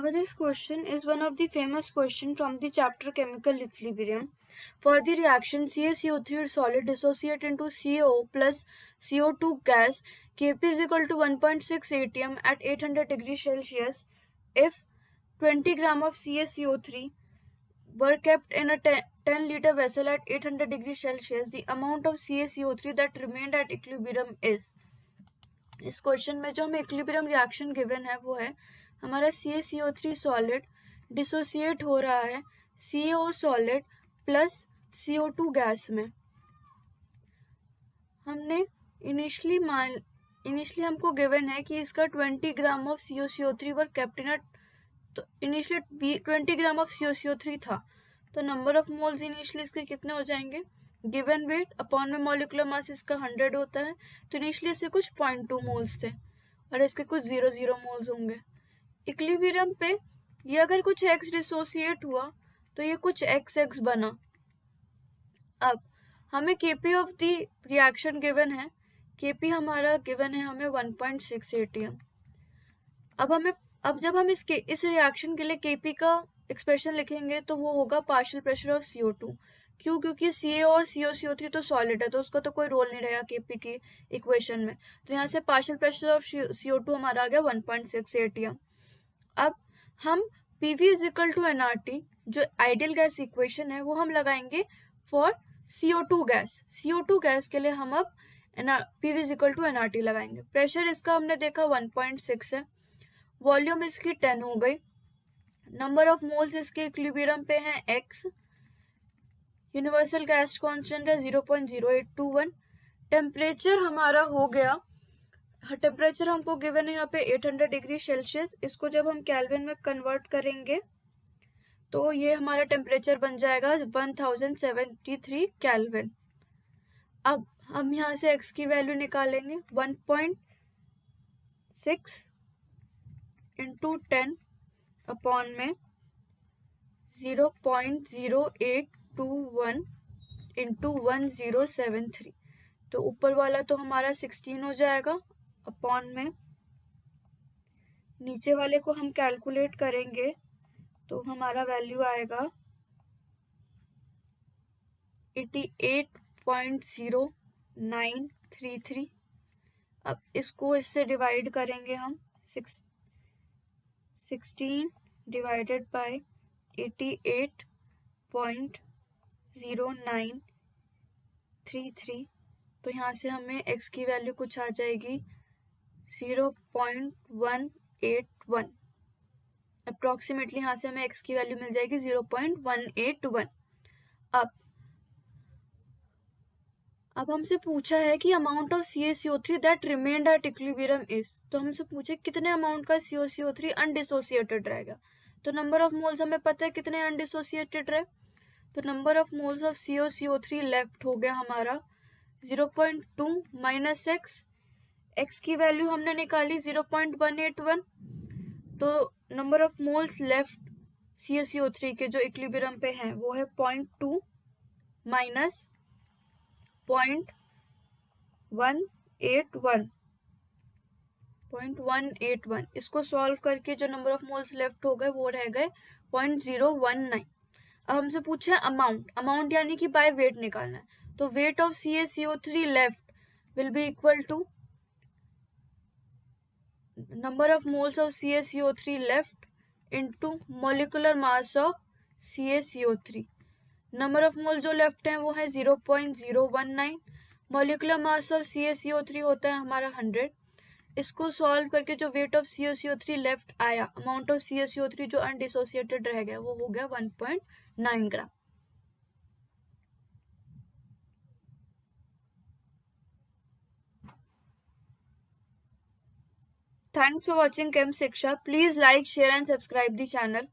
This question is one of the famous question from the chapter Chemical Equilibrium. For the reaction CaCO3 solid dissociate into CO plus CO2 gas, Kp is equal to 1.6 atm at 800 degrees Celsius. If 20 gram of CaCO3 were kept in a 10 liter vessel at 800 degrees Celsius, the amount of CaCO3 that remained at equilibrium is. इस question में जो हमें equilibrium reaction given है वो है हमारा CaCO3 solid dissociate हो रहा है CO solid plus CO2 gas में। हमने इनिशियली हमको गिवन है कि इसका 20 gram of CO3 were kept in, तो इनिशियली 20 ग्राम ऑफ CO3 था, तो नंबर ऑफ मोल्स इनिशियली इसके कितने हो जाएंगे, गिवन वेट अपॉन में मॉलिक्यूलर मास इसका 100 होता है, तो इनिशियली इससे कुछ 0.2 मोल्स थे और इसके कुछ 0.0 मोल्स होंगे। इक्विलिब्रियम पे ये अगर कुछ x डिसोसिएट हुआ तो ये कुछ XX बना। अब हमें Kp of the reaction given है, Kp हमारा गिवन है हमें 1.6 atm। अब जब हम इस रिएक्शन के लिए Kp का एक्सप्रेशन लिखेंगे तो वो होगा पार्शियल प्रेशर ऑफ CO2। क्यों? क्योंकि Ca और CO3 तो सॉलिड है तो उसका तो कोई रोल नहीं रहेगा Kp की इक्वेशन में, तो यहाँ से पार्शियल प्रेशर ऑफ CO2 हमारा आ गया 1.6 atm। अब हम PV is equal to nRT, जो आइडियल गैस इक्वेशन है वो हम लगाएंगे for CO2 gas. CO2 gas के लिए हम अब PV is equal to nRT लगाएंगे। प्रेशर इसका हमने देखा 1.6 है, वॉल्यूम इसकी 10 हो गई, नंबर ऑफ मोल्स इसके इक्विलिब्रियम पे हैं x, यूनिवर्सल गैस कांस्टेंट है 0.0821, टेम्परेचर हमारा हो गया, टेम्परेचर हमको गिवन है यहाँ पे 800 डिग्री सेल्सियस, इसको जब हम केल्विन में कन्वर्ट करेंगे तो ये हमारा टेम्परेचर बन जाएगा 1073 केल्विन। अब हम यहाँ से x की वैल्यू निकालेंगे, 1.6 इंटू 10 अपॉन में 0.0821 इंटू 1073, तो ऊपर वाला तो हमारा 16 हो जाएगा, अपॉन में नीचे वाले को हम कैलकुलेट करेंगे तो हमारा वैल्यू आएगा 88.0933। अब इसको इससे डिवाइड करेंगे हम, 16 डिवाइडेड बाय 88.0933, तो यहाँ से हमें x की वैल्यू कुछ आ जाएगी 0.181, अप्रोक्सीमेटली यहाँ से हमें x की वैल्यू मिल जाएगी 0.181। अब हमसे पूछा है कि amount of CaCO3 that remained at equilibrium is, तो हमसे पूछे कितने अमाउंट का CO3 अनडिसोसिएटेड रहेगा, तो नंबर ऑफ मोल्स हमें पता है कितने अनडिसोसिएटेड रहे, तो number of moles of CO3 left हो गया हमारा 0.2 माइनस x की वैल्यू हमने निकाली 0.181, तो number of moles left CaCO3 के जो इक्विलिब्रियम पे हैं वो है 0.2 माइनस 0.181। इसको सॉल्व करके जो नंबर ऑफ मोल्स लेफ्ट हो गए वो रह गए 0.019। अब हमसे पूछा है अमाउंट यानी कि बाय वेट निकालना है, तो weight of CaCO3 left will be equal to number of moles of CaCO3 left into molecular mass of CaCO3। Number of mole जो लेफ्ट है वो है 0.019, मॉलिक्यूलर मास ऑफ CaCO3 होता है हमारा 100। इसको सॉल्व करके जो वेट ऑफ CaCO3 लेफ्ट आया, अमाउंट ऑफ CaCO3 जो अनडिसोसिएटेड रह गया वो हो गया 1.9 ग्राम। Thanks for watching Chem Shiksha. Please like, share and subscribe the channel.